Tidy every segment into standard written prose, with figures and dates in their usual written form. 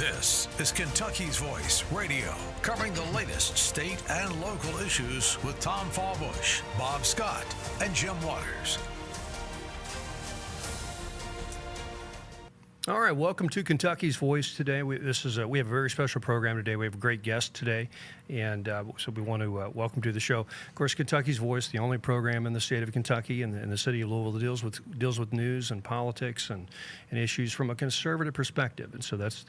This is Kentucky's Voice Radio, covering the latest state and local issues with Tom Fallbush, Bob Scott, and Jim Waters. All right, welcome to Kentucky's Voice today. We have a very special program today. We have a great guest today, and so we want to welcome to the show. Of course, Kentucky's Voice, the only program in the state of Kentucky and in the city of Louisville that deals with news and politics and issues from a conservative perspective. And so that's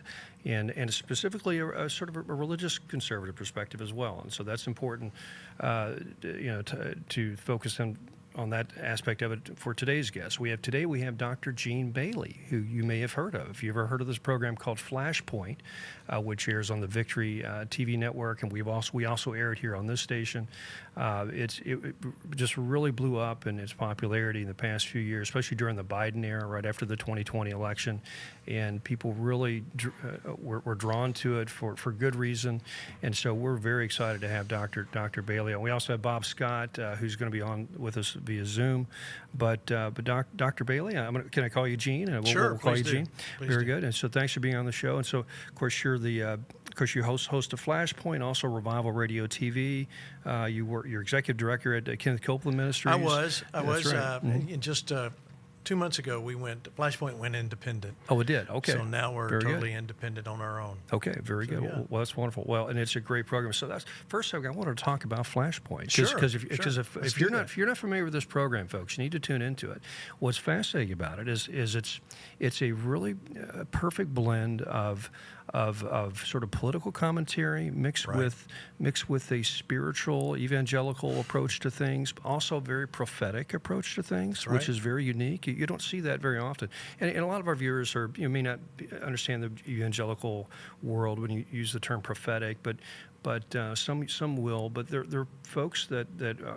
and specifically a sort of a religious conservative perspective as well. And so that's important, to focus on that aspect of it for today's guest. We have Dr. Gene Bailey, who you may have heard of. If you ever heard of this program called Flashpoint, which airs on the Victory TV network, and we also air it here on this station. It just really blew up in its popularity in the past few years, especially during the Biden era, right after the 2020 election, and people really were drawn to it for good reason. And so we're very excited to have Dr. Bailey on. We also have Bob Scott, who's going to be on with us via Zoom. But Dr. Bailey, can I call you Gene? Sure, we'll call you Gene. Please Very do. good. And so thanks for being on the show. And so, of course, you're you host of Flashpoint, also Revival Radio TV. You're executive director at Kenneth Copeland Ministries. I was. Right. Just 2 months ago, Flashpoint went independent. Oh, it did? Okay. So now we're very totally good. Independent on our own. Okay, very good. Yeah. Well, that's wonderful. Well, and it's a great program. So that's first thing I wanted to talk about Flashpoint. Sure. Because if you're not familiar with this program, folks, you need to tune into it. What's fascinating about it is it's a really perfect blend of sort of political commentary mixed Right. with a spiritual evangelical approach to things, but also a very prophetic approach to things, That's right. which is very unique. You don't see that very often, and a lot of our viewers may not understand the evangelical world when you use the term prophetic, but some will. But there are folks that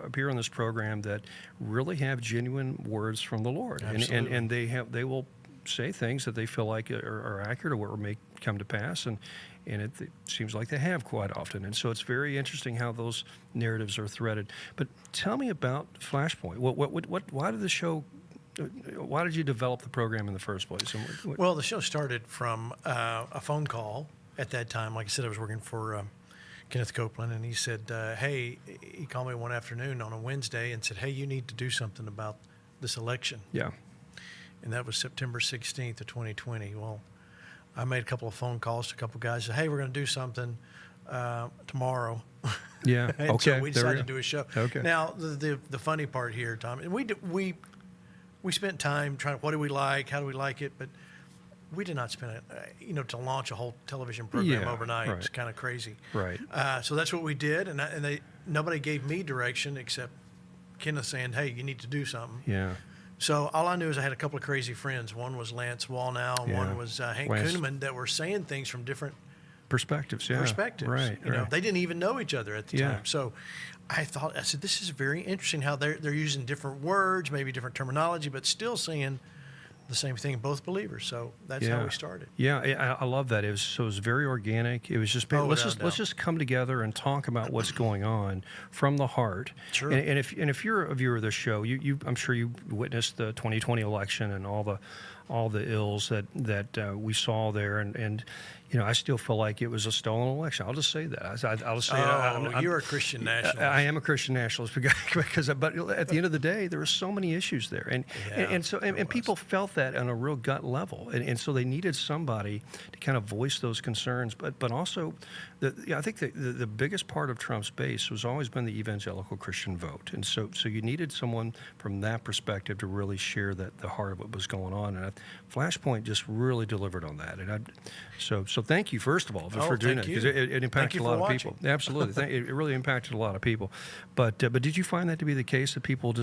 appear on this program that really have genuine words from the Lord, and they will say things that they feel like are accurate or may come to pass, and it seems like they have quite often. And so it's very interesting how those narratives are threaded. But tell me about Flashpoint. Why did you develop the program in the first place? Well, the show started from a phone call at that time. Like I said, I was working for Kenneth Copeland, and he said, hey, he called me one afternoon on a Wednesday and said, hey, you need to do something about this election. Yeah. And that was September 16th of 2020. Well, I made a couple of phone calls to a couple of guys. Said, hey, we're going to do something tomorrow. Yeah. And Okay. so we decided to do a show. Okay. Now, the funny part here, Tom, and we spent time trying. What do we like? How do we like it? But we did not spend it. To launch a whole television program overnight. Right. It's kind of crazy. Right. So that's what we did, and nobody gave me direction except Kenneth saying, hey, you need to do something. Yeah. So all I knew is I had a couple of crazy friends. One was Lance Wallnow, and one was Hank Kuhneman, that were saying things from different perspectives. Yeah. Right. They didn't even know each other at the Yeah. time. So I said, this is very interesting how they're using different words, maybe different terminology, but still saying the same thing, both believers. So that's how we started. Yeah, I love that. It was very organic. It was just let's just come together and talk about what's going on from the heart. Sure. And if you're a viewer of this show, I'm sure you witnessed the 2020 election and all the ills that we saw there, and I still feel like it was a stolen election. I'll just say that. I'll just say you're a Christian nationalist. I am a Christian nationalist because but at the end of the day, there were so many issues there, and people felt that on a real gut level, and so they needed somebody to kind of voice those concerns. But also, I think the biggest part of Trump's base has always been the evangelical Christian vote, and so you needed someone from that perspective to really share the heart of what was going on, and Flashpoint just really delivered on that, and so thank you, first of all, for doing it, because it impacted a lot of people. Absolutely. It really impacted a lot of people. But did you find that to be the case, that people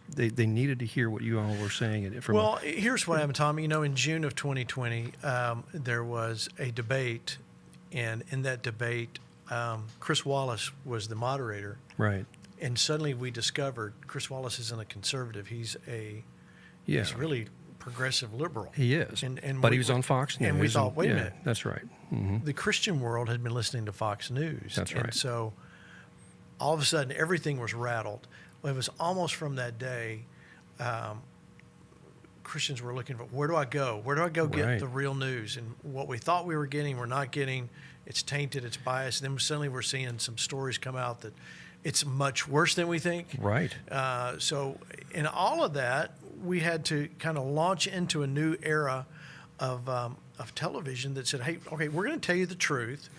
they needed to hear what you all were saying? Here's what happened, Tommy. In June of 2020, there was a debate, and in that debate, Chris Wallace was the moderator. Right. And suddenly we discovered Chris Wallace isn't a conservative. He's really progressive liberal. He is. But he was on Fox News. And we thought, wait a minute. That's right. Mm-hmm. The Christian world had been listening to Fox News. That's right. And so all of a sudden everything was rattled. Well, it was almost from that day Christians were looking for, where do I go? Where do I go get Right. the real news? And what we thought we were getting, we're not getting. It's tainted, it's biased. And then suddenly we're seeing some stories come out that it's much worse than we think. Right. So in all of that, we had to kind of launch into a new era of television that said, hey, okay, we're going to tell you the truth.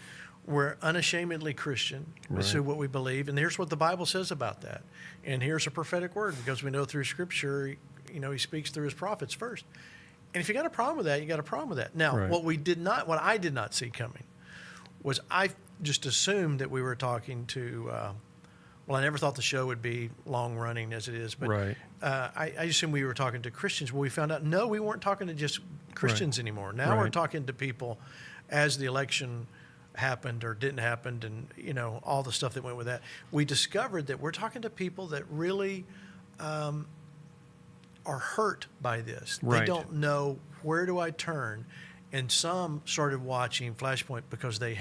We're unashamedly Christian. This is what we believe. And here's what the Bible says about that. And here's a prophetic word, because we know through Scripture, he speaks through his prophets first. And if you got a problem with that, you got a problem with that. Now, Right. what I did not see coming was I just assumed that we were talking to, I never thought the show would be long running as it is, but Right. I assumed we were talking to Christians. Well, we found out, no, we weren't talking to just Christians anymore. Now we're Right. talking to people as the election happened or didn't happen, and all the stuff that went with that. We discovered that we're talking to people that really are hurt by this. Right. They don't know, where do I turn? And some started watching Flashpoint because they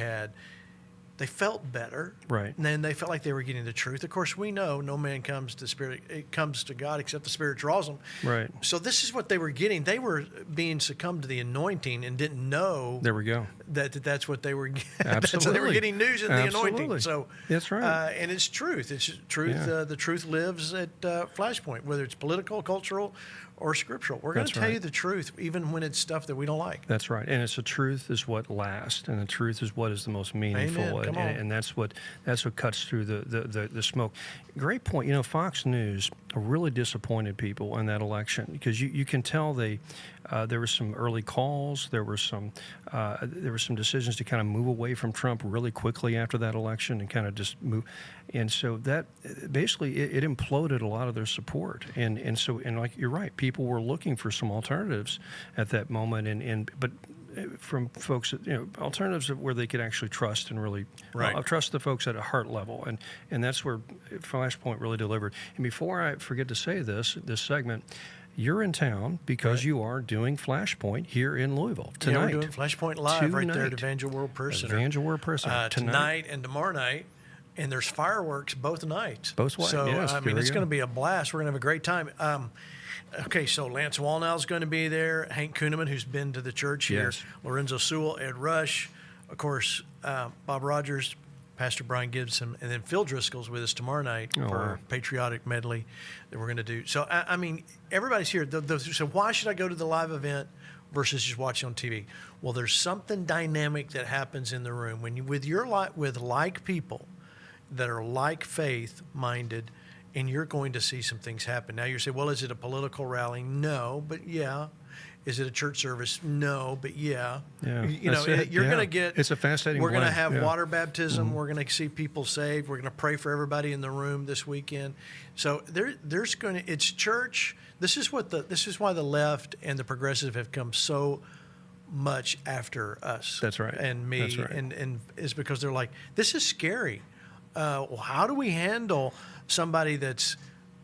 felt better. Right. And then they felt like they were getting the truth. Of course, we know no man comes to God except the Spirit draws them. Right. So this is what they were getting. They were being succumbed to the anointing and didn't know There we go. that's what they were getting. Absolutely. That's what they were getting, news in the Absolutely. anointing. So That's right. and it's truth. It's truth. Yeah. The truth lives at Flashpoint, whether it's political, cultural, or scriptural. We're going to That's tell right. you the truth, even when it's stuff that we don't like. That's right. And it's the truth is what lasts, and the truth is what is the most meaningful. Amen. Come on. And that's what cuts through the smoke. Great point. Fox News really disappointed people in that election, because you can tell there were some early calls, there were some decisions to kind of move away from Trump really quickly after that election and kind of just move. And so that basically it imploded a lot of their support. And so like you're right, people were looking for some alternatives at that moment, but from folks that, alternatives where they could actually trust and really trust the folks at a heart level, and that's where Flashpoint really delivered. And before I forget to say this segment, you're in town because you are doing Flashpoint here in Louisville tonight. Yeah, we're doing Flashpoint Live right there at Tonight. Evangel World Prayer Center. Evangel World Prayer Center. Tonight and tomorrow night. And there's fireworks both nights. Both ways, So, yes, there we it's go. going to be a blast. We're going to have a great time. Okay, so Lance Wallnau's going to be there. Hank Kuhneman, who's been to the church here. Yes. Lorenzo Sewell, Ed Rush. Of course, Bob Rogers, Pastor Brian Gibson. And then Phil Driscoll's with us tomorrow night for wow. a patriotic medley that we're going to do. So, everybody's here. So why should I go to the live event versus just watching on TV? Well, there's something dynamic that happens in the room. When you with like people that are like faith minded, and you're going to see some things happen. Now you say, well, is it a political rally? No, but yeah. Is it a church service? No, but yeah. Yeah, You're going to get. It's a fascinating. We're going to blend. have Yeah. water baptism. Mm-hmm. We're going to see people saved. We're going to pray for everybody in the room this weekend. So there's going to. It's church. This is why the left and the progressive have come so much after us. That's right. And me. That's right. And it's because they're like, this is scary. Well, how do we handle somebody that's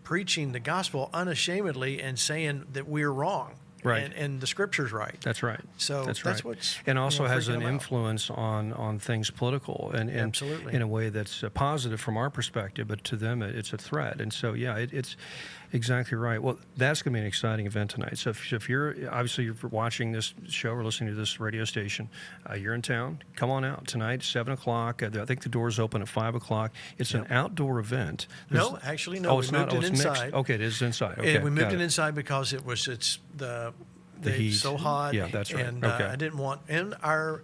preaching the gospel unashamedly and saying that we're wrong? Right. And the scripture's right. That's right. So that's right. What's and also has freaking an them out. influence on things political and Absolutely. in a way that's positive from our perspective, but to them it's a threat. And so it's exactly right. Well, that's going to be an exciting event tonight. So if you're watching this show or listening to this radio station, you're in town, come on out tonight, 7:00. I think the doors open at 5:00. It's an outdoor event. No, actually, no. It's we moved not. it it's inside. mixed. Okay, it is inside. Okay, And we moved got it inside because it's the heat. so hot. Yeah, that's right. And Okay. I didn't want, and our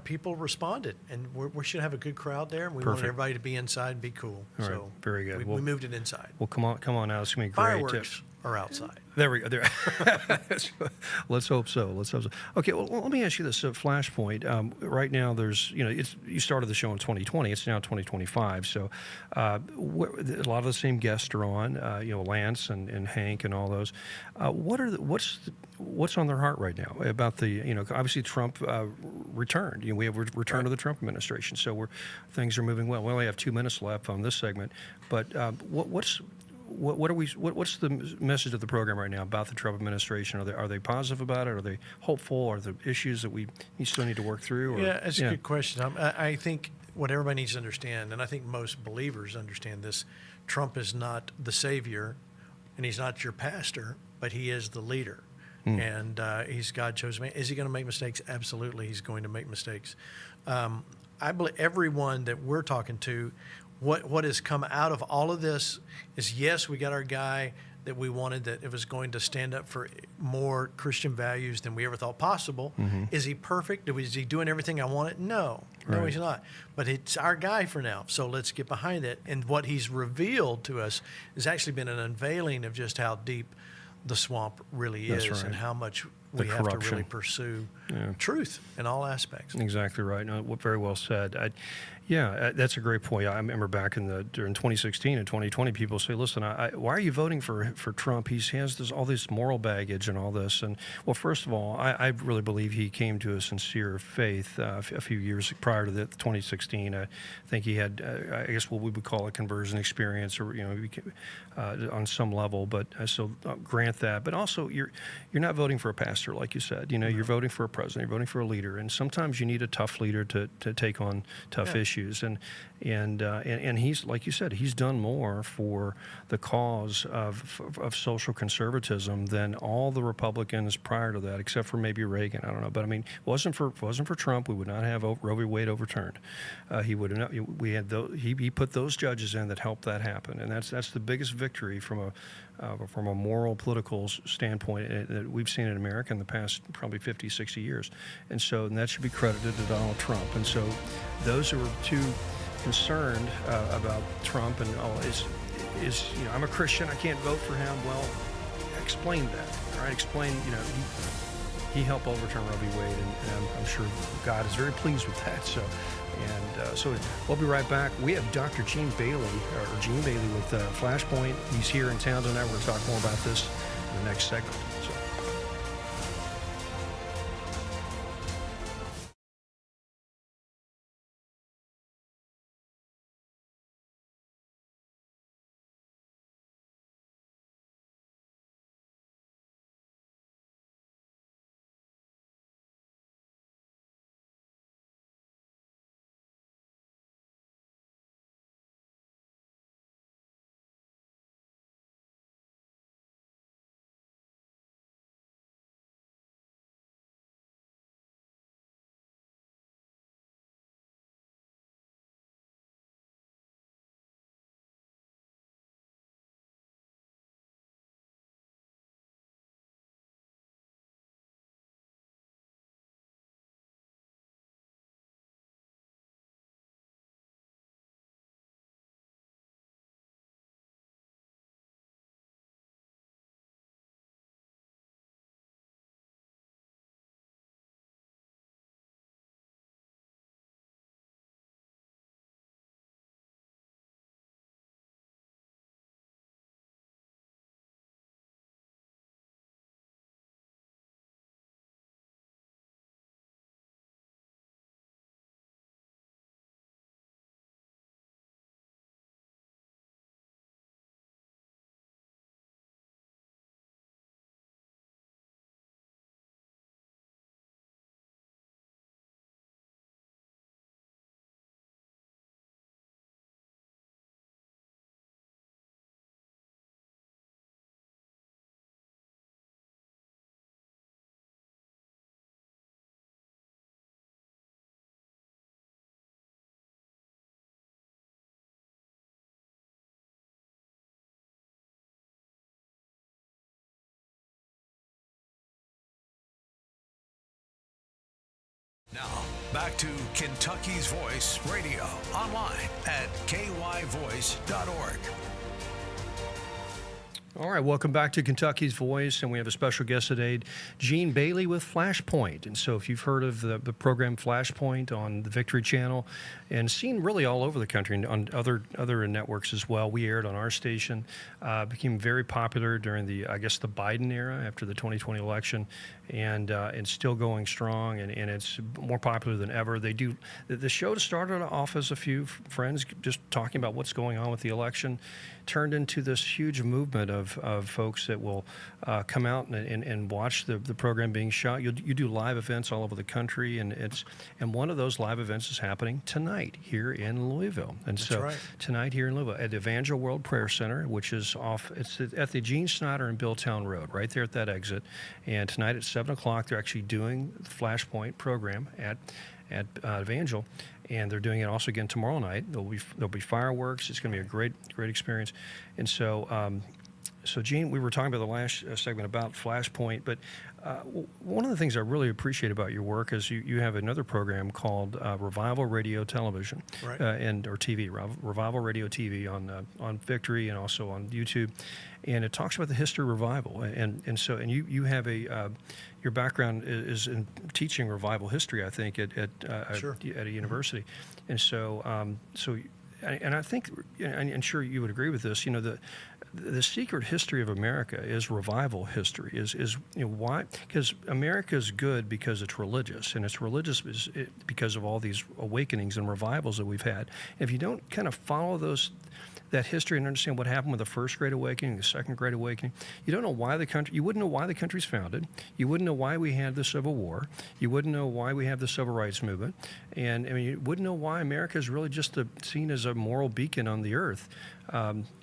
people responded, and we should have a good crowd there. And we wanted Perfect. everybody to be inside and be cool. All right, so very good. We moved it inside. Well, come on out. It's going to be great. Fireworks are outside. There we go. There. Let's hope so. Okay. Well, let me ask you this. So Flashpoint. Right now, there's you started the show in 2020. It's now 2025. So a lot of the same guests are on. Lance and Hank and all those. What's on their heart right now about the obviously Trump returned. We have return to the Trump administration. So things are moving well. We only have 2 minutes left on this segment, but what's the message of the program right now about the Trump administration? Are they positive about it? Are they hopeful? Are there issues that we still need to work through? Yeah, that's a good question. I think what everybody needs to understand, and I think most believers understand this, Trump is not the savior, and he's not your pastor, but he is the leader. And he's God chosen man. Is he going to make mistakes? Absolutely, he's going to make mistakes. I believe everyone that we're talking to, what has come out of all of this is, yes, we got our guy that we wanted, that it was going to stand up for more Christian values than we ever thought possible. Is he perfect? Is he doing everything I wanted? No, he's not. But it's our guy for now. So let's get behind it. And what he's revealed to us has actually been an unveiling of just how deep the swamp really is, and how much we have to really pursue truth in all aspects. Exactly right. No, very well said. That's a great point. I remember back during 2016 and 2020, people say, "Listen, why are you voting for Trump? He has all this moral baggage and all this." And well, first of all, I really believe he came to a sincere faith a few years prior to 2016. I think he had, I guess, what we would call a conversion experience, or on some level. But so grant that. But also, you're not voting for a pastor, like you said. You're voting for a president. You're voting for a leader, and sometimes you need a tough leader to take on tough issues. And he's, like you said, he's done more for the cause of social conservatism than all the Republicans prior to that, except for maybe Reagan. I don't know, but I mean, wasn't for Trump, we would not have Roe v. Wade overturned. He would have not. We had he put those judges in that helped that happen, and that's the biggest victory from a moral, political standpoint that we've seen in America in the past probably 50, 60 years. And that should be credited to Donald Trump. And so those who are too concerned about Trump and I'm a Christian, I can't vote for him. Well, explain that, all right? Explain, he helped overturn Roe v. Wade, and I'm sure God is very pleased with that. So we'll be right back. We have Dr. Gene Bailey with Flashpoint. He's here in town tonight. We're going to talk more about this in the next segment. Now, back to Kentucky's Voice Radio, online at kyvoice.org. All right, welcome back to Kentucky's Voice, and we have a special guest today, Gene Bailey with Flashpoint. And so if you've heard of the program Flashpoint on the Victory Channel, and seen really all over the country and on other networks as well, we aired on our station, became very popular during the Biden era after the 2020 election, and still going strong, and it's more popular than ever. The show started off as a few friends just talking about what's going on with the election, turned into this huge movement of of folks that will come out and watch the program being shot. You do live events all over the country, and one of those live events is happening tonight here in Louisville. And That's so right. tonight here in Louisville at the Evangel World Prayer Center, which is it's at the Gene Snyder and Billtown Road, right there at that exit. And tonight at 7 o'clock, they're actually doing the Flashpoint program at Evangel, and they're doing it also again tomorrow night. There'll be fireworks. It's going to be a great experience. And so, Gene, we were talking about the last segment about Flashpoint, but one of the things I really appreciate about your work is you have another program called Revival Radio Television, right. or TV, Revival Radio TV on Victory and also on YouTube, and it talks about the history of revival, and you have your background is in teaching revival history, I think, at a university, and so and I think, and sure you would agree with this, the secret history of America is revival history. Is why? Because America is good because it's religious, and it's religious because of all these awakenings and revivals that we've had. If you don't kind of follow that history and understand what happened with the first Great Awakening, the second Great Awakening, you don't know why you wouldn't know why the country's founded. You wouldn't know why we had the Civil War. You wouldn't know why we have the Civil Rights Movement. And I mean, you wouldn't know why America is really just seen as a moral beacon on the earth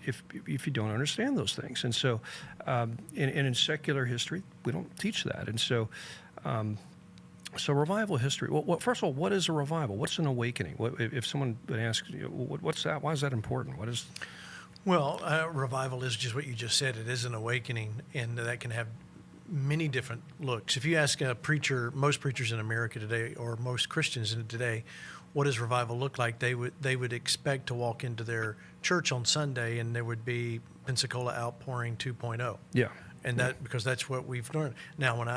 if you don't understand those things. And so, in secular history, we don't teach that. And so, so revival history. Well, first of all, what is a revival? What's an awakening? If someone would ask, what's that? Why is that important? What is? Well, revival is just what you just said. It is an awakening, and that can have many different looks. If you ask a preacher, most preachers in America today, or most Christians in today, what does revival look like? They would expect to walk into their church on Sunday, and there would be Pensacola Outpouring 2.0. Yeah, and because that's what we've learned. Now, when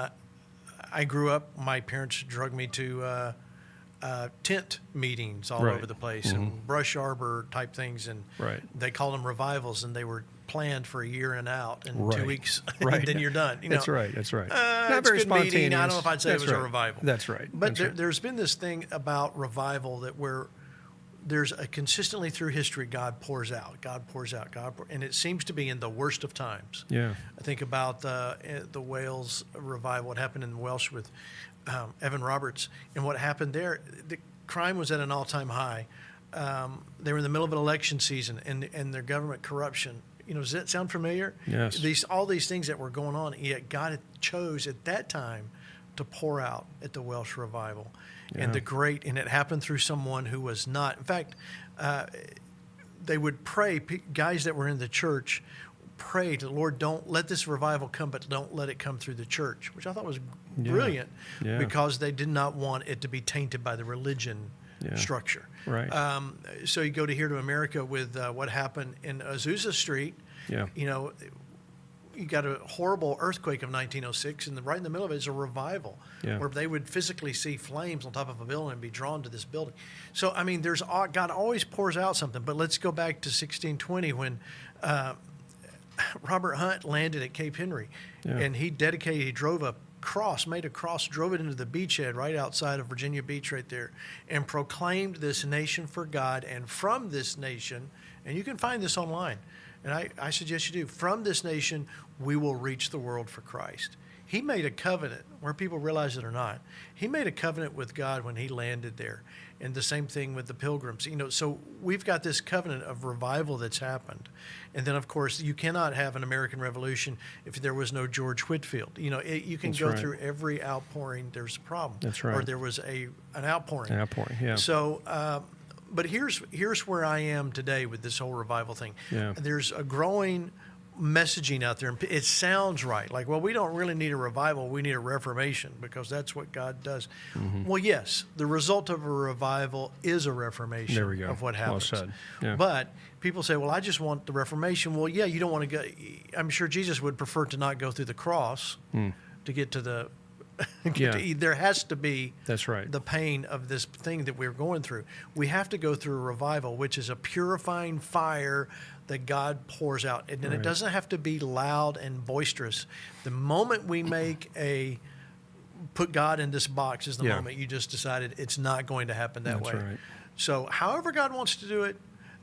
I grew up, my parents drug me to tent meetings all over the place, and brush arbor type things, and they called them revivals, and they were planned for a year and out, and 2 weeks, and then you're done. That's right. Not very good spontaneous. meeting. I don't know if I'd say it was a revival. That's right. But there's been this thing about revival that where there's consistently through history, God pours out, and it seems to be in the worst of times. Yeah. I think about the Wales revival, what happened in Welsh with Evan Roberts, and what happened there. The crime was at an all-time high. They were in the middle of an election season, and their government corruption. Does that sound familiar? Yes. All these things that were going on, yet God chose at that time to pour out at the Welsh revival. Yeah. And it happened through someone who was not. In fact, they would pray, guys that were in the church, pray to the Lord, don't let this revival come, but don't let it come through the church, which I thought was brilliant, because they did not want it to be tainted by the religion structure. Right. So you go here to America with what happened in Azusa Street. Yeah. You got a horrible earthquake of 1906, and right in the middle of it is a revival where they would physically see flames on top of a building and be drawn to this building. So, I mean, God always pours out something. But let's go back to 1620 when Robert Hunt landed at Cape Henry, and he drove a cross, made a cross, drove it into the beachhead right outside of Virginia Beach right there, and proclaimed this nation for God. And from this nation, and you can find this online, and I suggest you do, from this nation we will reach the world for Christ. He made a covenant, where people realize it or not. He made a covenant with God when he landed there. And the same thing with the pilgrims. So we've got this covenant of revival that's happened. And then, of course, you cannot have an American Revolution if there was no George Whitefield. You can go through every outpouring, there's a problem. That's right. Or there was an outpouring. An outpouring, yeah. So, but here's where I am today with this whole revival thing. Yeah. There's a growing messaging out there, and it sounds right. Like, well, we don't really need a revival, we need a reformation, because that's what God does. Mm-hmm. Well, yes, the result of a revival is a reformation there we go. Of what happens. Well said. Yeah. But people say, well, I just want the reformation. Well, yeah, you don't want to go. I'm sure Jesus would prefer to not go through the cross to get to the there has to be the pain of this thing that we're going through. We have to go through a revival, which is a purifying fire that God pours out. And then it doesn't have to be loud and boisterous. The moment we put God in this box is the moment you just decided it's not going to happen that way. Right. So however God wants to do it,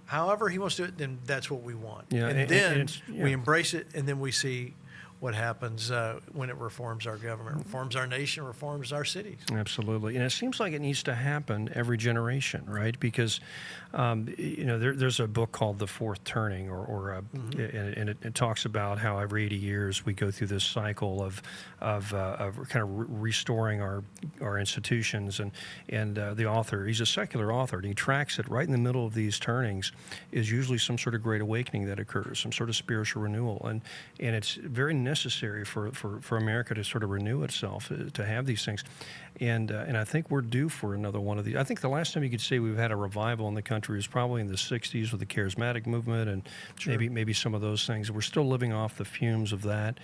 however he wants to do it, then that's what we want. Yeah, and and then it's- yeah. we embrace it, and then we see what happens when it reforms our government, reforms our nation, reforms our cities. Absolutely, and it seems like it needs to happen every generation, right? Because there's a book called The Fourth Turning, and it talks about how every 80 years we go through this cycle of kind of restoring our institutions, and the author, he's a secular author, and he tracks it right in the middle of these turnings is usually some sort of great awakening that occurs, some sort of spiritual renewal, and it's very necessary for America to sort of renew itself, to have these things. And I think we're due for another one of these. I think the last time you could say we've had a revival in the country was probably in the 60s with the charismatic movement and Sure. maybe some of those things. We're still living off the fumes of that.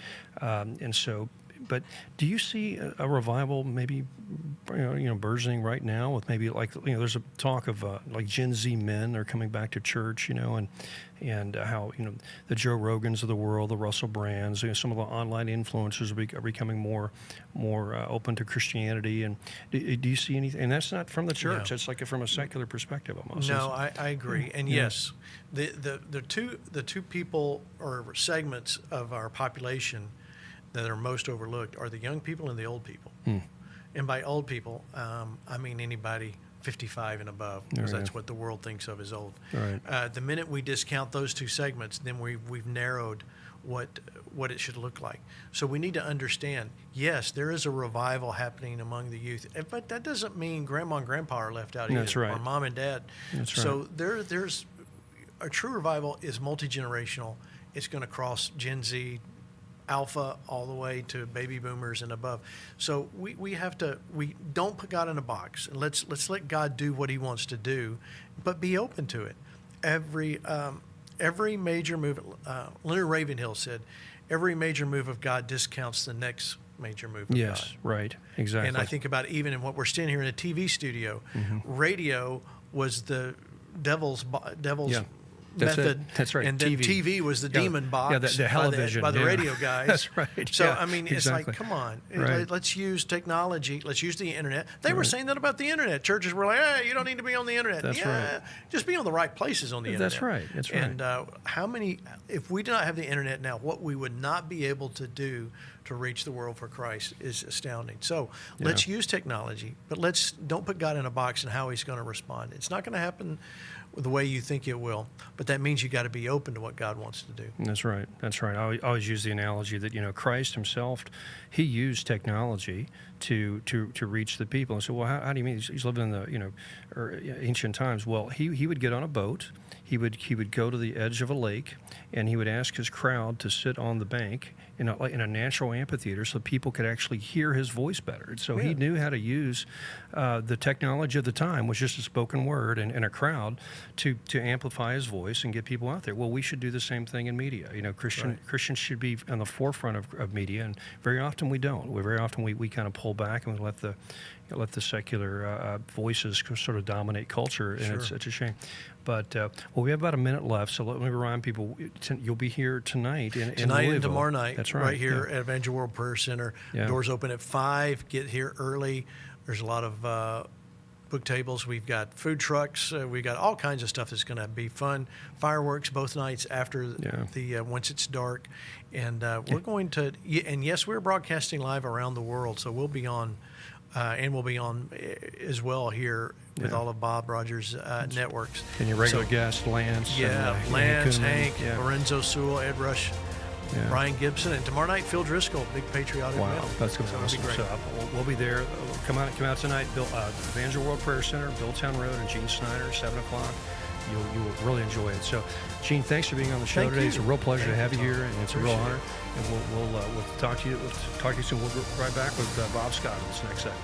But do you see a revival maybe burgeoning right now with maybe there's a talk of like Gen Z men are coming back to church, and how the Joe Rogans of the world, the Russell Brands, some of the online influencers are becoming more open to Christianity. And do you see anything? And that's not from the church. No. It's like from a secular perspective almost. No, I agree. And Yeah. yes, the two people or segments of our population that are most overlooked are the young people and the old people. And by old people, I mean anybody 55 and above, because Yeah. that's what the world thinks of as old. Right. The minute we discount those two segments, then we've narrowed what it should look like. So we need to understand, yes, there is a revival happening among the youth, but that doesn't mean grandma and grandpa are left out either, That's right. or mom and dad. That's So there's a true revival is multi-generational. It's going to cross Gen Z, Alpha, all the way to baby boomers and above. So we don't put God in a box, and let's let God do what He wants to do, but be open to it. Every major move, Leonard Ravenhill said, every major move of God discounts the next major move of God. Yes, right, exactly. And I think about even in what we're standing here in a TV studio, radio was the devil's Yeah. That's method. it. That's right. And then TV was the demon box. Yeah, the television. by the yeah. radio guys. That's right. So yeah, I mean, it's exactly. like, come on, Right. let's use technology. Let's use the internet. They were saying that about the internet. Churches were like, hey, you don't need to be on the internet. That's right. Just be on the right places on the internet. That's right. That's right. And how many? If we did not have the internet now, what we would not be able to do to reach the world for Christ is astounding. So let's use technology, but don't put God in a box and how He's going to respond. It's not going to happen the way you think it will, but that means you got to be open to what God wants to do. That's right. That's right. I always use the analogy that Christ Himself, He used technology to reach the people. And so, well, how do you mean He's living in the ancient times? Well, he would get on a boat. He would go to the edge of a lake, and he would ask his crowd to sit on the bank in a natural amphitheater so people could actually hear his voice better. And so he knew how to use the technology of the time, was just a spoken word and a crowd to amplify his voice and get people out there. Well, we should do the same thing in media. Christians should be on the forefront of media, and very often we don't. Very often we kind of pull back and we let the secular voices sort of dominate culture, and it's a shame. But we have about a minute left, so let me remind people: you'll be here tonight in Tonight Louisville. and tomorrow night. That's right. Here at Evangel World Prayer Center. Yeah. Doors open at 5. Get here early. There's a lot of book tables. We've got food trucks. We've got all kinds of stuff that's going to be fun. Fireworks both nights after the once it's dark, and we're going to. And yes, we're broadcasting live around the world, so we'll be on. And we'll be on as well here with all of Bob Rogers' networks. And your regular guests, Lance. Lance, Kuhn, Hank, Lorenzo Sewell, Ed Rush, Brian Gibson, and tomorrow night, Phil Driscoll, big patriotic Wow, male. that's going to be awesome. It'll be great. So we'll be there. Come out tonight. Evangel World Prayer Center, Billtown Road, and Gene Snyder, 7 o'clock. You will really enjoy it. So, Gene, thanks for being on the show today. It's a real pleasure to have you here, and it's a real honor. And we'll talk to you. We'll talk to you soon. We'll be right back with Bob Scott in this next segment.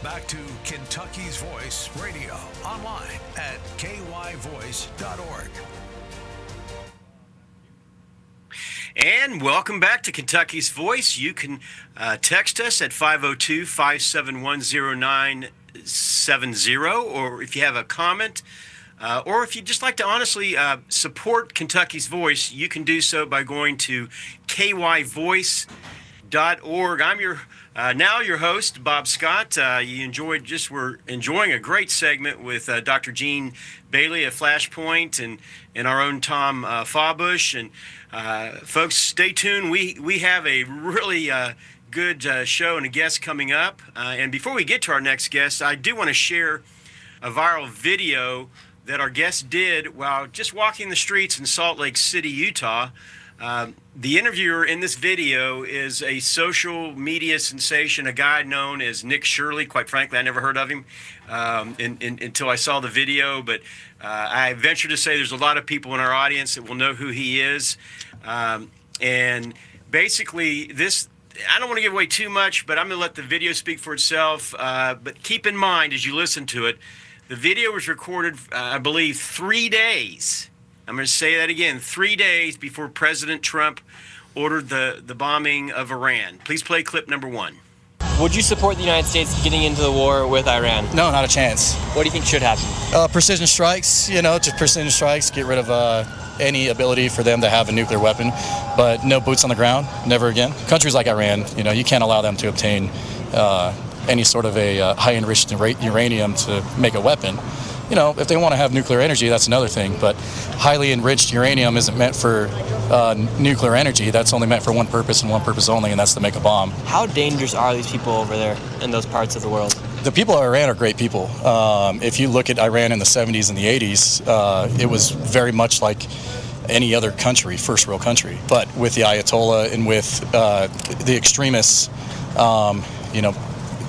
Back to Kentucky's Voice Radio, online at kyvoice.org. And welcome back to Kentucky's Voice. You can text us at 502-571-0970, or if you have a comment, or if you'd just like to honestly support Kentucky's Voice, you can do so by going to kyvoice.org. I'm your host, Bob Scott. We're enjoying a great segment with Dr. Gene Bailey of Flashpoint and our own Tom Fawbush. And folks, stay tuned. We have a really good show and a guest coming up. And before we get to our next guest, I do want to share a viral video that our guest did while just walking the streets in Salt Lake City, Utah. The interviewer in this video is a social media sensation, a guy known as Nick Shirley. Quite frankly, I never heard of him until I saw the video, but I venture to say there's a lot of people in our audience that will know who he is. And basically, I don't want to give away too much, but I'm going to let the video speak for itself. But keep in mind, as you listen to it, the video was recorded, I believe, 3 days. I'm going to say that again, 3 days before President Trump ordered the bombing of Iran. Please play clip number 1. Would you support the United States getting into the war with Iran? No, not a chance. What do you think should happen? Precision strikes, just precision strikes, get rid of any ability for them to have a nuclear weapon, but no boots on the ground, never again. Countries like Iran, you can't allow them to obtain any sort of a high-enriched uranium to make a weapon. If they want to have nuclear energy, that's another thing, but highly enriched uranium isn't meant for nuclear energy. That's only meant for one purpose and one purpose only, and that's to make a bomb. How dangerous are these people over there in those parts of the world? The people of Iran are great people. If you look at Iran in the 70s and the 80s, it was very much like any other country, first world country. But with the Ayatollah and with the extremists,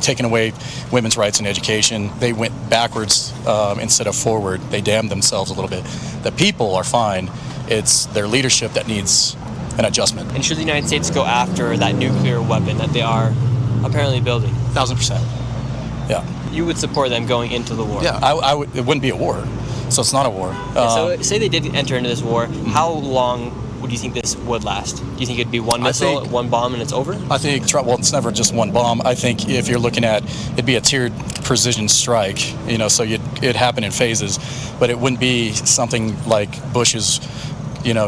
taking away women's rights and education, they went backwards instead of forward. They damned themselves a little bit. The people are fine. It's their leadership that needs an adjustment. And should the United States go after that nuclear weapon that they are apparently building? 1,000%. Yeah. You would support them going into the war? Yeah, I would. It wouldn't be a war, so it's not a war. So say they did enter into this war, how long would you think this would last? Do you think it'd be one missile, one bomb, and it's over? I think, it's never just one bomb. I think if you're looking at, it'd be a tiered precision strike, so it'd happen in phases, but it wouldn't be something like Bush's,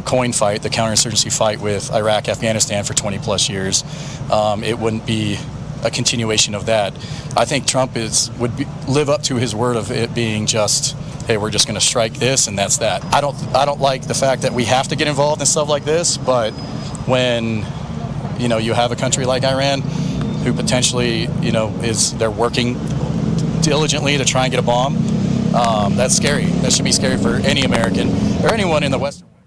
coin fight, the counterinsurgency fight with Iraq, Afghanistan for 20 plus years. It wouldn't be a continuation of that. I think Trump would live up to his word of it being just, hey, we're just going to strike this and that's that. I don't like the fact that we have to get involved in stuff like this, but when you have a country like Iran who potentially they're working diligently to try and get a bomb, that's scary. That should be scary for any American or anyone in the Western world.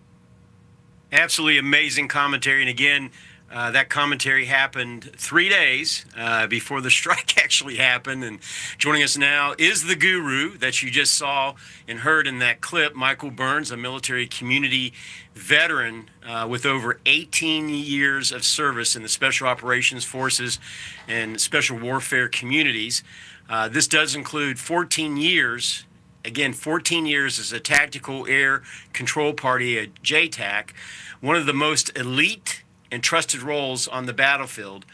Absolutely amazing commentary, and again, that commentary happened 3 days before the strike actually happened. And joining us now is the guru that you just saw and heard in that clip, Michael Burns, a military community veteran with over 18 years of service in the Special Operations Forces and Special Warfare communities. This does include 14 years. Again, 14 years as a Tactical Air Control Party, a JTAC, one of the most elite and trusted roles on the battlefield.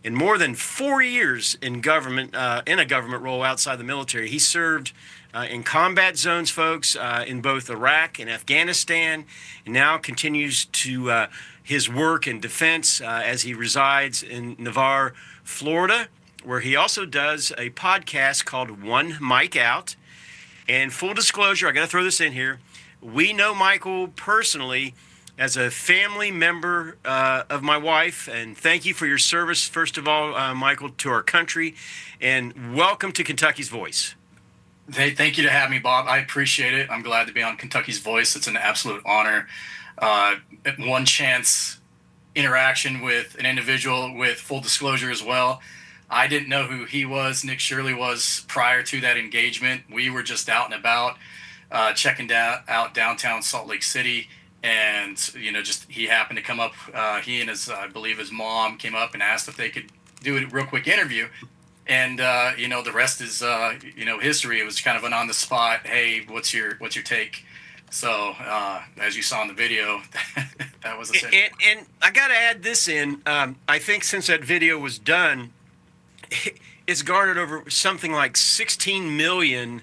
In more than 4 years in government, in a government role outside the military, he served in combat zones, folks, in both Iraq and Afghanistan, and now continues to his work in defense as he resides in Navarre, Florida, where he also does a podcast called One Mic Out. And full disclosure, I got to throw this in here. We know Michael personally as a family member of my wife, and thank you for your service, first of all, Michael, to our country, and welcome to Kentucky's Voice. Hey, thank you to have me, Bob. I appreciate it. I'm glad to be on Kentucky's Voice. It's an absolute honor. One chance interaction with an individual with full disclosure as well. I didn't know who he was, Nick Shirley was, prior to that engagement. We were just out and about, checking out downtown Salt Lake City. And, just he happened to come up, he and I believe his mom came up and asked if they could do a real quick interview. And the rest is history. It was kind of an on the spot. Hey, what's your take? So as you saw in the video, that was and I got to add this in. I think since that video was done, it's garnered over something like 16 million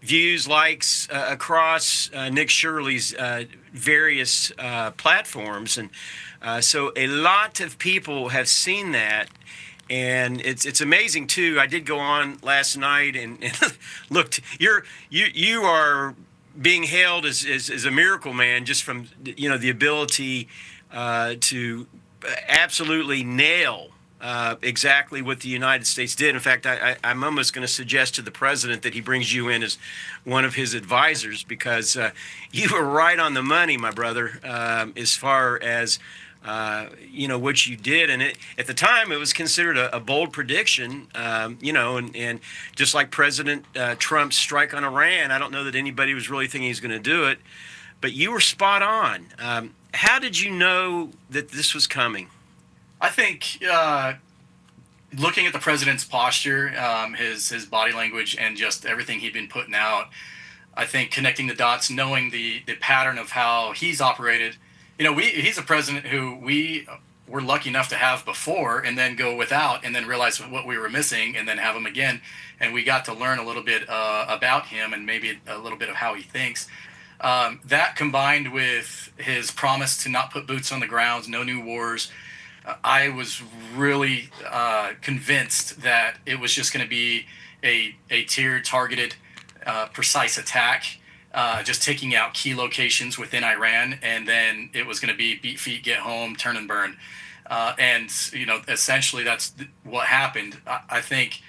views, likes across Nick Shirley's various platforms, and so a lot of people have seen that. And it's amazing too. I did go on last night and looked. You are being hailed as a miracle man, just from the ability to absolutely nail exactly what the United States did. In fact, I'm almost going to suggest to the president that he brings you in as one of his advisors, because you were right on the money, my brother, as far as what you did. And at the time, it was considered a bold prediction, and just like President Trump's strike on Iran, I don't know that anybody was really thinking he was going to do it, but you were spot on. How did you know that this was coming? I think looking at the president's posture, his body language, and just everything he'd been putting out, I think connecting the dots, knowing the pattern of how he's operated. He's a president who we were lucky enough to have before, and then go without, and then realize what we were missing, and then have him again. And we got to learn a little bit about him, and maybe a little bit of how he thinks. That combined with his promise to not put boots on the ground, no new wars, I was really convinced that it was just going to be a tiered, targeted, precise attack. Just taking out key locations within Iran, and then it was going to be beat feet, get home, turn and burn. And essentially that's what happened. I think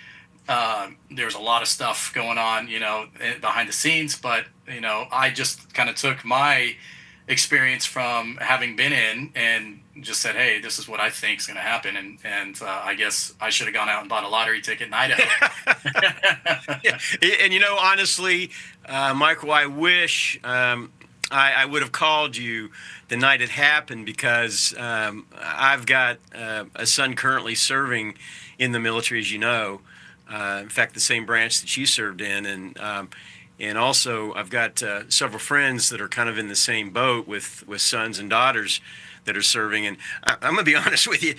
there was a lot of stuff going on, behind the scenes, but, I just kind of took my experience from having been in and just said, hey, this is what I think is going to happen. And I guess I should have gone out and bought a lottery ticket in Idaho. Yeah. And, honestly, Michael, I wish I would have called you the night it happened, because I've got a son currently serving in the military, as you know. In fact, the same branch that you served in. And also I've got several friends that are kind of in the same boat with sons and daughters that are serving. And I'm going to be honest with you.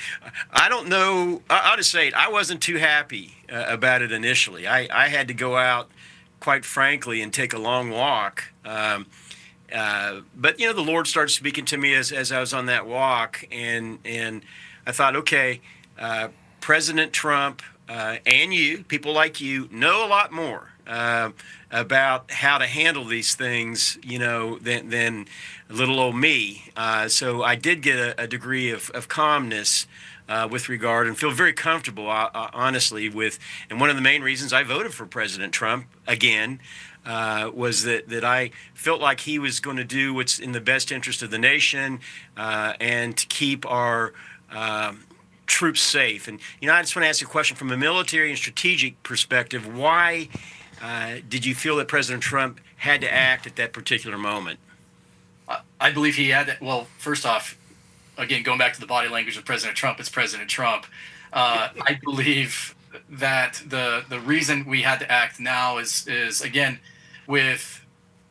I don't know. I'll just say it. I wasn't too happy about it initially. I had to go out, quite frankly, and take a long walk. But, the Lord started speaking to me as I was on that walk. And I thought, okay, President Trump and you, people like you, know a lot more about how to handle these things, than little old me. So I did get a degree of calmness with regard, and feel very comfortable, honestly, with. And one of the main reasons I voted for President Trump again was that I felt like he was going to do what's in the best interest of the nation, and to keep our troops safe. And I just want to ask you a question from a military and strategic perspective. Why did you feel that President Trump had to act at that particular moment? I believe he had that. Well, first off, again, going back to the body language of President Trump, it's President Trump. I believe that the reason we had to act now is again, with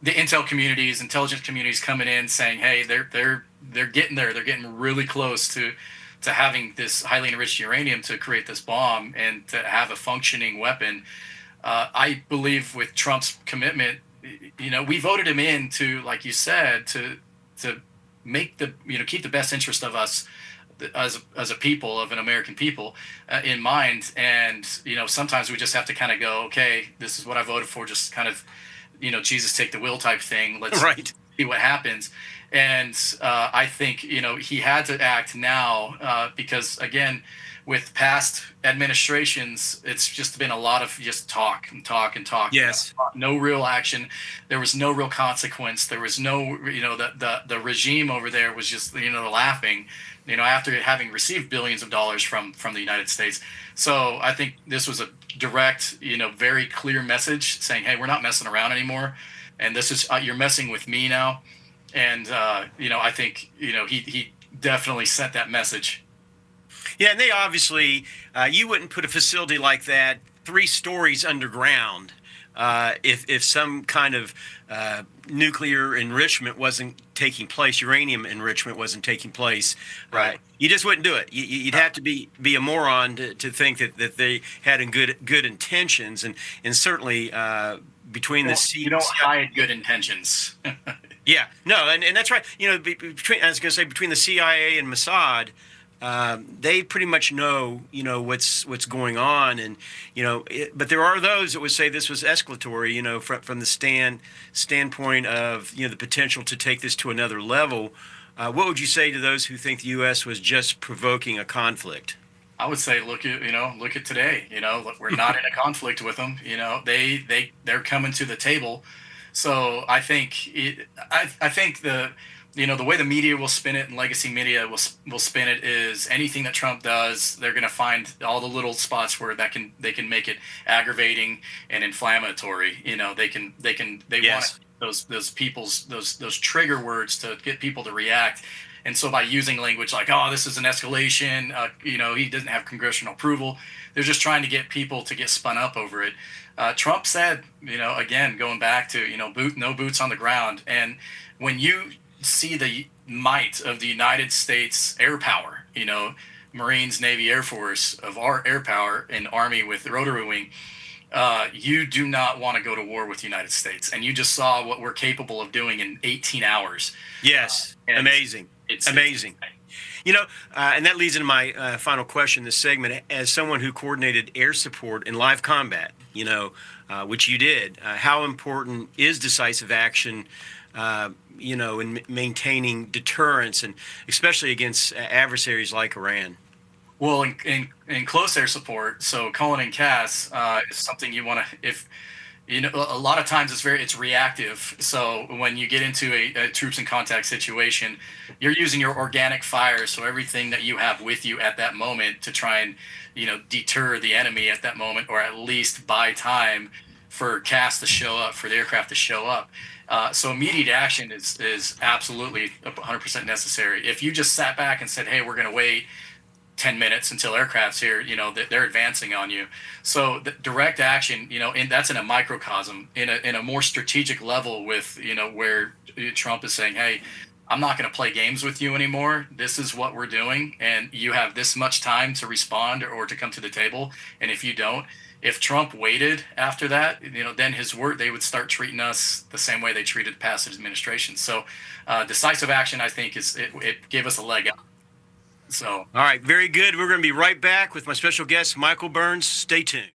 the intelligence communities coming in saying, hey, they're getting there. They're getting really close to having this highly enriched uranium to create this bomb and to have a functioning weapon. I believe with Trump's commitment, we voted him in to, like you said, to make keep the best interest of us as a people, of an American people, in mind. And sometimes we just have to kind of go, okay, this is what I voted for. Just kind of, Jesus take the wheel type thing. Let's see what happens. And I think he had to act now because, again, with past administrations, it's just been a lot of just talk and talk and talk. Yes. No real action. There was no real consequence. There was no, the regime over there was just, laughing, after having received billions of dollars from the United States. So I think this was a direct, very clear message saying, hey, we're not messing around anymore. And this is, you're messing with me now. And, I think, he definitely sent that message. Yeah, and they obviously, you wouldn't put a facility like that 3 stories underground if some kind of nuclear enrichment wasn't taking place, uranium enrichment wasn't taking place. Right. You just wouldn't do it. You'd have to be a moron to think that they had good intentions, and certainly between the You don't hide good intentions. yeah, no, and that's right. You know, between, I was going to say, between the CIA and Mossad, they pretty much know, what's going on, and but there are those that would say this was escalatory, from the standpoint of the potential to take this to another level. What would you say to those who think the U.S. was just provoking a conflict? I would say look at today. Look, we're not in a conflict with them. They're coming to the table. So I think I think the way the media will spin it and legacy media will spin it is anything that Trump does, they're going to find all the little spots where they can make it aggravating and inflammatory. They Yes. want those trigger words to get people to react. And so by using language like, oh, this is an escalation, he doesn't have congressional approval, they're just trying to get people to get spun up over it. Trump said, again, going back to, no boots on the ground. And when you see the might of the United States air power, Marines, Navy, Air Force, of our air power and Army with the rotary wing, you do not want to go to war with the United States. And you just saw what we're capable of doing in 18 hours. Yes, amazing. It's amazing. And that leads into my final question in this segment. As someone who coordinated air support in live combat, which you did, how important is decisive action, in maintaining deterrence, and especially against adversaries like Iran? Well, in close air support, so Colin and Cass, is something you want to, if a lot of times it's reactive. So when you get into a troops in contact situation, you're using your organic fire, so everything that you have with you at that moment to try and deter the enemy at that moment, or at least buy time for Cass to show up, for the aircraft to show up. So immediate action is absolutely 100% necessary. If you just sat back and said, hey, we're going to wait 10 minutes until aircraft's here, they're advancing on you. So the direct action, and that's in a microcosm. In a more strategic level with, where Trump is saying, hey, I'm not going to play games with you anymore. This is what we're doing, and you have this much time to respond or to come to the table. And if you don't, if Trump waited after that, then they would start treating us the same way they treated past administrations. So decisive action, I think, it gave us a leg up. So, all right, very good. We're going to be right back with my special guest, Michael Burns. Stay tuned.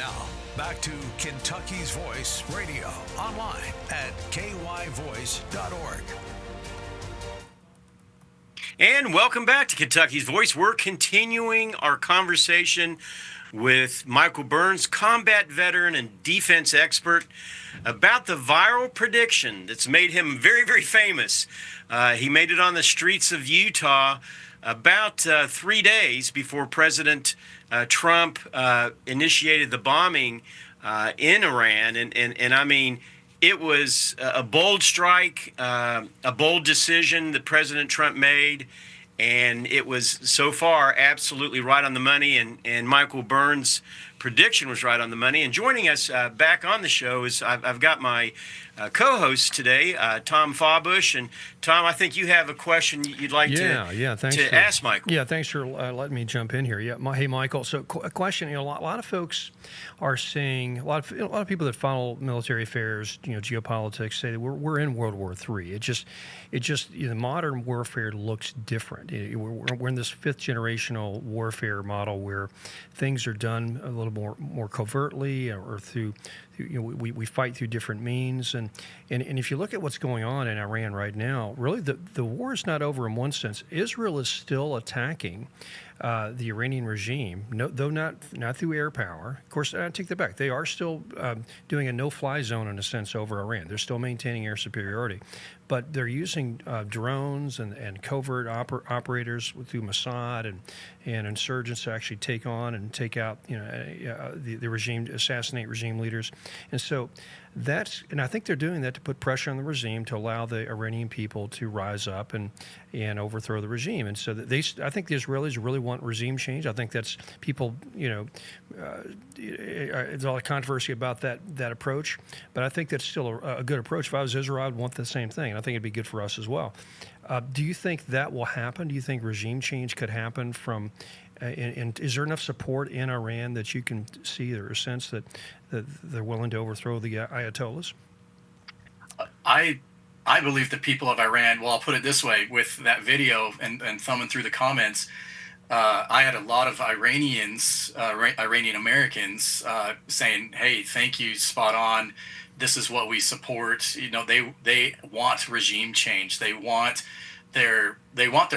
Now, back to Kentucky's Voice Radio, online at kyvoice.org. And welcome back to Kentucky's Voice. We're continuing our conversation with Michael Burns, combat veteran and defense expert, about the viral prediction that's made him very, very famous. He made it on the streets of Utah about 3 days before President Trump initiated the bombing in Iran. And I mean, it was a bold strike, a bold decision that President Trump made. And it was so far absolutely right on the money. And Michael Burns' prediction was right on the money. And joining us back on the show is I've got my co-host today, Tom Fawbush. And Tom, I think you have a question you'd like to ask Michael. Yeah, thanks for letting me jump in here. Yeah, hey Michael. So a question. A lot of folks are saying, a lot of people that follow military affairs, geopolitics, say that we're in World War III. It just the modern warfare looks different. We're in this fifth generational warfare model where things are done a little more covertly, or through we fight through different means. And if you look at what's going on in Iran right now, really the war is not over in one sense. Israel is still attacking the Iranian regime, though not through air power. Of course, I take that back. They are still doing a no-fly zone in a sense over Iran. They're still maintaining air superiority, but they're using drones and covert operators through Mossad and insurgents to actually take on and take out the regime, assassinate regime leaders. And so and I think they're doing that to put pressure on the regime to allow the Iranian people to rise up and overthrow the regime. And so I think the Israelis really want regime change. I think that's people, there's a lot of controversy about that approach, but I think that's still a good approach. If I was Israel, I would want the same thing, and I think it'd be good for us as well. Do you think that will happen? Do you think regime change could happen from? And is there enough support in Iran that you can see or sense that they're willing to overthrow the Ayatollahs? I believe the people of Iran, well, I'll put it this way, with that video and thumbing through the comments, I had a lot of Iranian Americans saying, hey, thank you, spot on. This is what we support. They want regime change. They want their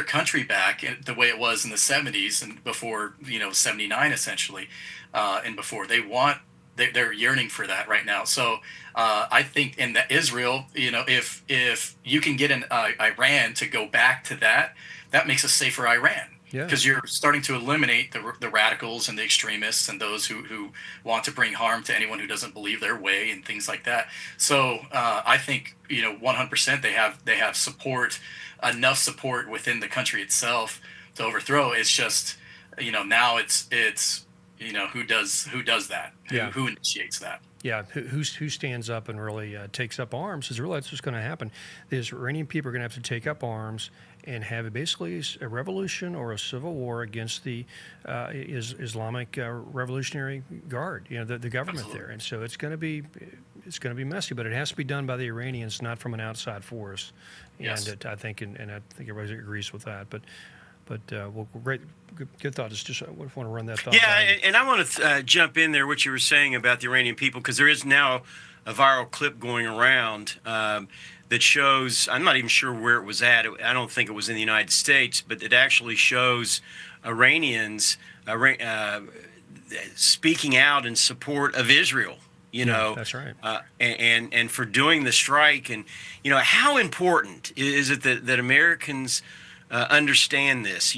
country back the way it was in the 70s and before, 79 essentially, and before. They're yearning for that right now. So I think in Israel, if you can get Iran to go back to that makes a safer Iran. Because you're starting to eliminate the radicals and the extremists and those who want to bring harm to anyone who doesn't believe their way and things like that. So I think 100% they have support, enough support within the country itself to overthrow. It's just now it's who does that? Who initiates that? Yeah, who stands up and really takes up arms? Because really that's what's going to happen. The Iranian people are going to have to take up arms and have basically a revolution or a civil war against the Islamic Revolutionary Guard, the government Absolutely. There. And so it's going to be messy, but it has to be done by the Iranians, not from an outside force. Yes. And I think everybody agrees with that. But great, good thought. Just I want to run that thought. Yeah, and I want to jump in there, what you were saying about the Iranian people, because there is now a viral clip going around that shows, I'm not even sure where it was at. I don't think it was in the United States, but it actually shows Iranians speaking out in support of Israel. That's right. And for doing the strike, and how important is it that Americans understand this,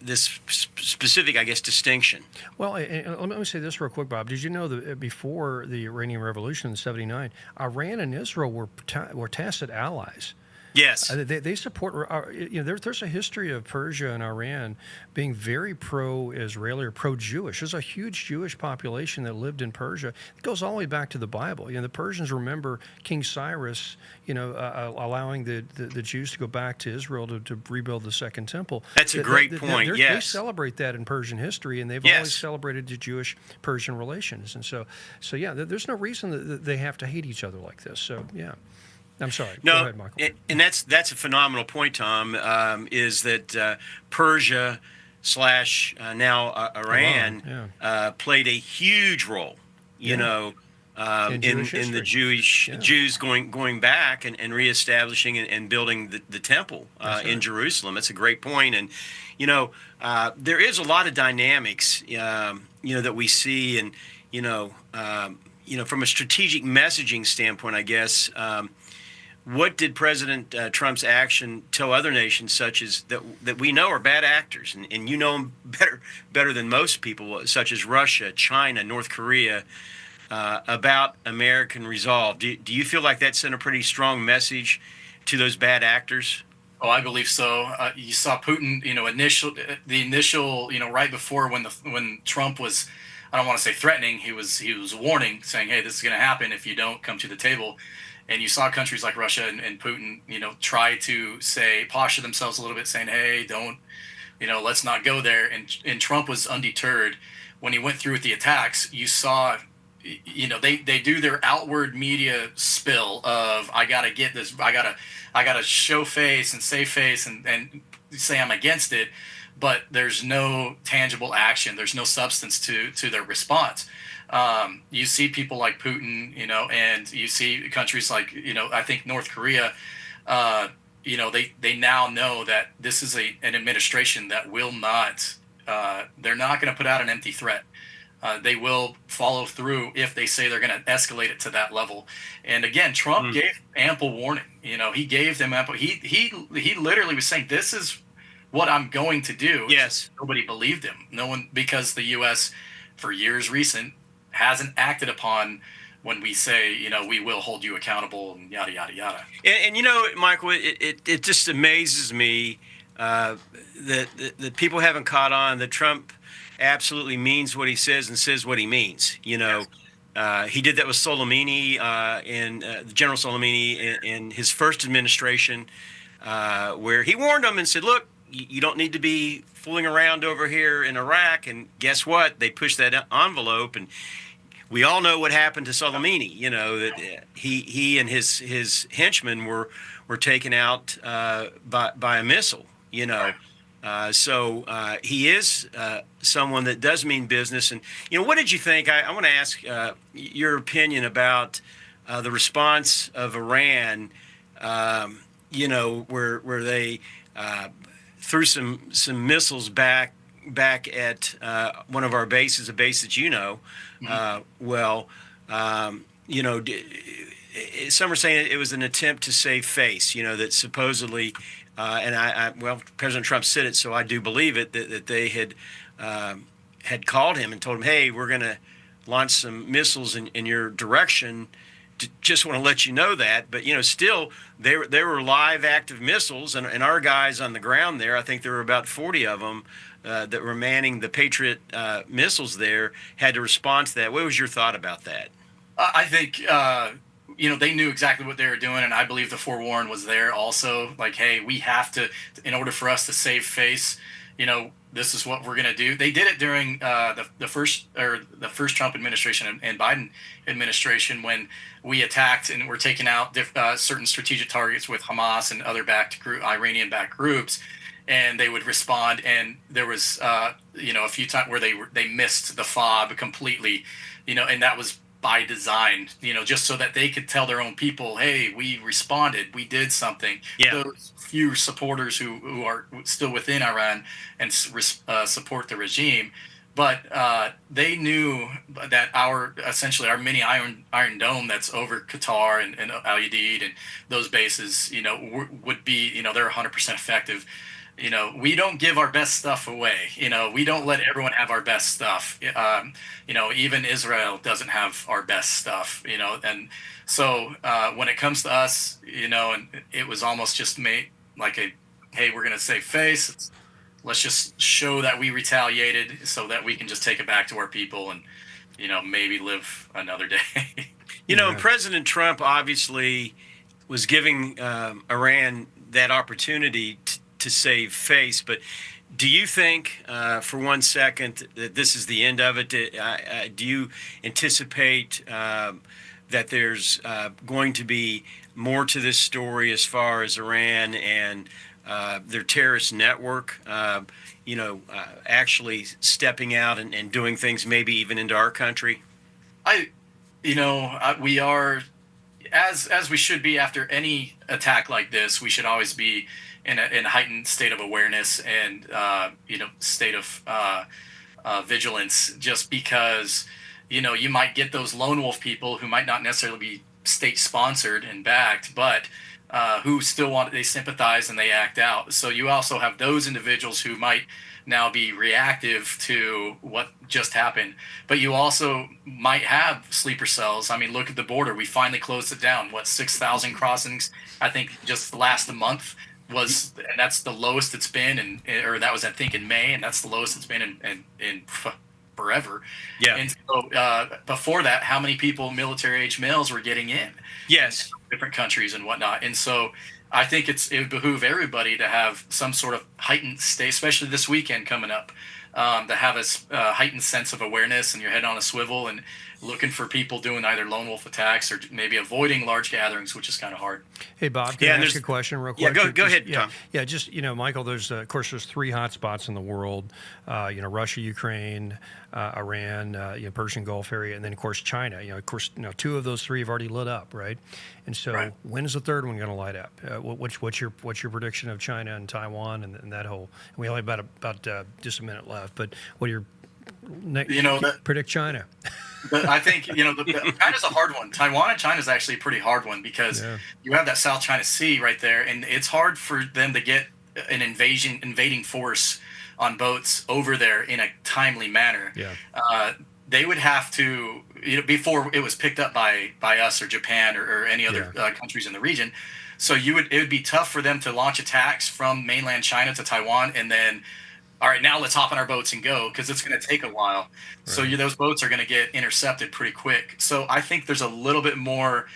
this specific, I guess, distinction? Well, let me say this real quick, Bob. Did you know that before the Iranian Revolution in '79, Iran and Israel were tacit allies? Yes. They support, there's a history of Persia and Iran being very pro-Israeli or pro-Jewish. There's a huge Jewish population that lived in Persia. It goes all the way back to the Bible. The Persians remember King Cyrus, allowing the Jews to go back to Israel to rebuild the Second Temple. That's a great point, yes. They celebrate that in Persian history, and they've always celebrated the Jewish-Persian relations. And so there's no reason that they have to hate each other like this. So, yeah. I'm sorry. No, go ahead, Michael. And that's a phenomenal point, Tom, is that Persia slash now Iran played a huge role, you know, in the Jews going back and reestablishing and building the temple in Jerusalem. That's a great point. And, you know, there is a lot of dynamics, you know, that we see. And, you know, from a strategic messaging standpoint, I guess, what did President Trump's action tell other nations, such as that we know are bad actors, and you know them better than most people, such as Russia, China, North Korea, about American resolve? Do you feel like that sent a pretty strong message to those bad actors? Oh, I believe so. You saw Putin, you know, the initial, you know, right before when Trump was, I don't want to say threatening, he was warning, saying, hey, this is going to happen if you don't come to the table. And you saw countries like Russia and Putin, you know, try to posture themselves a little bit, saying, hey, don't, you know, let's not go there. And Trump was undeterred. When he went through with the attacks, you saw, you know, they do their outward media spill of, I got to get this, I got to show face and save face and say I'm against it. But there's no tangible action. There's no substance to their response. You see people like Putin, you know, and you see countries like, you know, I think North Korea, you know, they now know that this is an administration that will not, they're not going to put out an empty threat. They will follow through if they say they're going to escalate it to that level. And again, Trump gave ample warning. You know, he gave them ample. He literally was saying, this is what I'm going to do. Yes. Nobody believed him. No one, because the U.S. for years recent hasn't acted upon when we say, you know, we will hold you accountable and yada, yada, yada. And you know, Michael, it just amazes me that people haven't caught on that Trump absolutely means what he says and says what he means. You know, he did that with Soleimani, General Soleimani in his first administration, where he warned him and said, look, you don't need to be fooling around over here in Iraq. And guess what? They pushed that envelope, and we all know what happened to Soleimani. You know, that he and his henchmen were taken out by a missile. You know, so he is someone that does mean business. And you know, what did you think? I want to ask your opinion about the response of Iran. You know, where they threw some missiles back at one of our bases, a base that you know well. You know, some are saying it was an attempt to save face. You know, that supposedly, and well, President Trump said it, so I do believe it, that they had called him and told him, hey, we're going to launch some missiles in your direction. Just want to let you know that. But, you know, still, they were live active missiles, and our guys on the ground there, I think there were about 40 of them that were manning the Patriot missiles there, had to respond to that. What was your thought about that? I think, you know, they knew exactly what they were doing, and I believe the forewarn was there also. Like, hey, we have to, in order for us to save face, you know, this is what we're going to do. They did it during the first Trump administration and Biden administration, when we attacked and were taking out certain strategic targets with Hamas and other Iranian-backed groups, and they would respond. And there was, you know, a few times where they missed the fob completely, you know, and that was by design, you know, just so that they could tell their own people, hey, we responded, we did something. Yeah. Those few supporters who are still within Iran and support the regime. But they knew that essentially our mini Iron Dome that's over Qatar and Al Udeid and those bases, you know, would be, you know, they're 100% effective. You know, we don't give our best stuff away. You know, we don't let everyone have our best stuff. You know, even Israel doesn't have our best stuff, you know. And so when it comes to us, you know, and it was almost just made like hey, we're going to save face. Let's just show that we retaliated so that we can just take it back to our people and, you know, maybe live another day. You know, President Trump obviously was giving Iran that opportunity to save face, but do you think for 1 second that this is the end of it? Do you anticipate that there's going to be more to this story as far as Iran and their terrorist network, actually stepping out and doing things maybe even into our country? We are, as we should be after any attack like this. We should always be in a heightened state of awareness and state of vigilance, just because you might get those lone wolf people who might not necessarily be state sponsored and backed, but who still they sympathize and they act out. So you also have those individuals who might now be reactive to what just happened, but you also might have sleeper cells. I mean, look at the border. We finally closed it down. 6,000 crossings, I think, just last month was, and that's the lowest it's been, or that was, I think, in May, and that's the lowest it's been in forever. Yeah. And so before that, how many people, military-age males, were getting in? Yes. Different countries and whatnot. And so I think it would behoove everybody to have some sort of heightened state, especially this weekend coming up, to have a heightened sense of awareness, and your head on a swivel and looking for people doing either lone wolf attacks or maybe avoiding large gatherings, which is kind of hard. Hey, Bob, can I ask a question real quick? Yeah, go ahead, Tom. Yeah, just, Michael, there's, of course, there's 3 hot spots in the world, Russia, Ukraine, Iran, Persian Gulf area, and then, of course, China. Of course, 2 of those 3 have already lit up, right? And so Right. When's the 3rd one going to light up? What's your prediction of China and Taiwan and that whole? We only have about just a minute left, but what are your predict China? But I think, China's a hard one. Taiwan and China is actually a pretty hard one, because you have that South China Sea right there, and it's hard for them to get an invading force on boats over there in a timely manner. Yeah. They would have to, before it was picked up by us or Japan or any other countries in the region. So it would be tough for them to launch attacks from mainland China to Taiwan, and then, all right, now let's hop on our boats and go, because it's going to take a while. Right. So those boats are going to get intercepted pretty quick. So I think there's a little bit more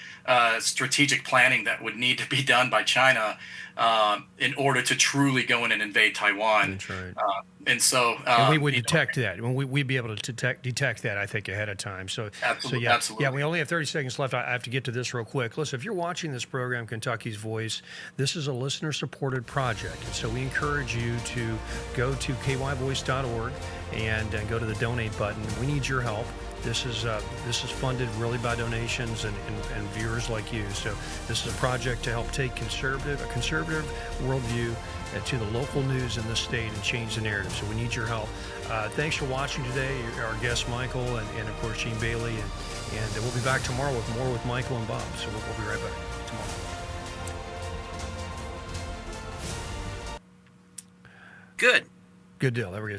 strategic planning that would need to be done by China in order to truly go in and invade Taiwan. That's right. And so and we would detect that. We'd be able to detect that, I think, ahead of time. Absolutely. Yeah, we only have 30 seconds left. I have to get to this real quick. Listen, if you're watching this program, Kentucky's Voice, this is a listener-supported project. And so we encourage you to go to kyvoice.org and go to the donate button. We need your help. This is funded really by donations and viewers like you. So this is a project to help take a conservative worldview to the local news in the state and change the narrative. So we need your help. Thanks for watching today. Our guest Michael and of course Gene Bailey, and we'll be back tomorrow with more with Michael and Bob. So we'll be right back tomorrow. Good deal. There we go.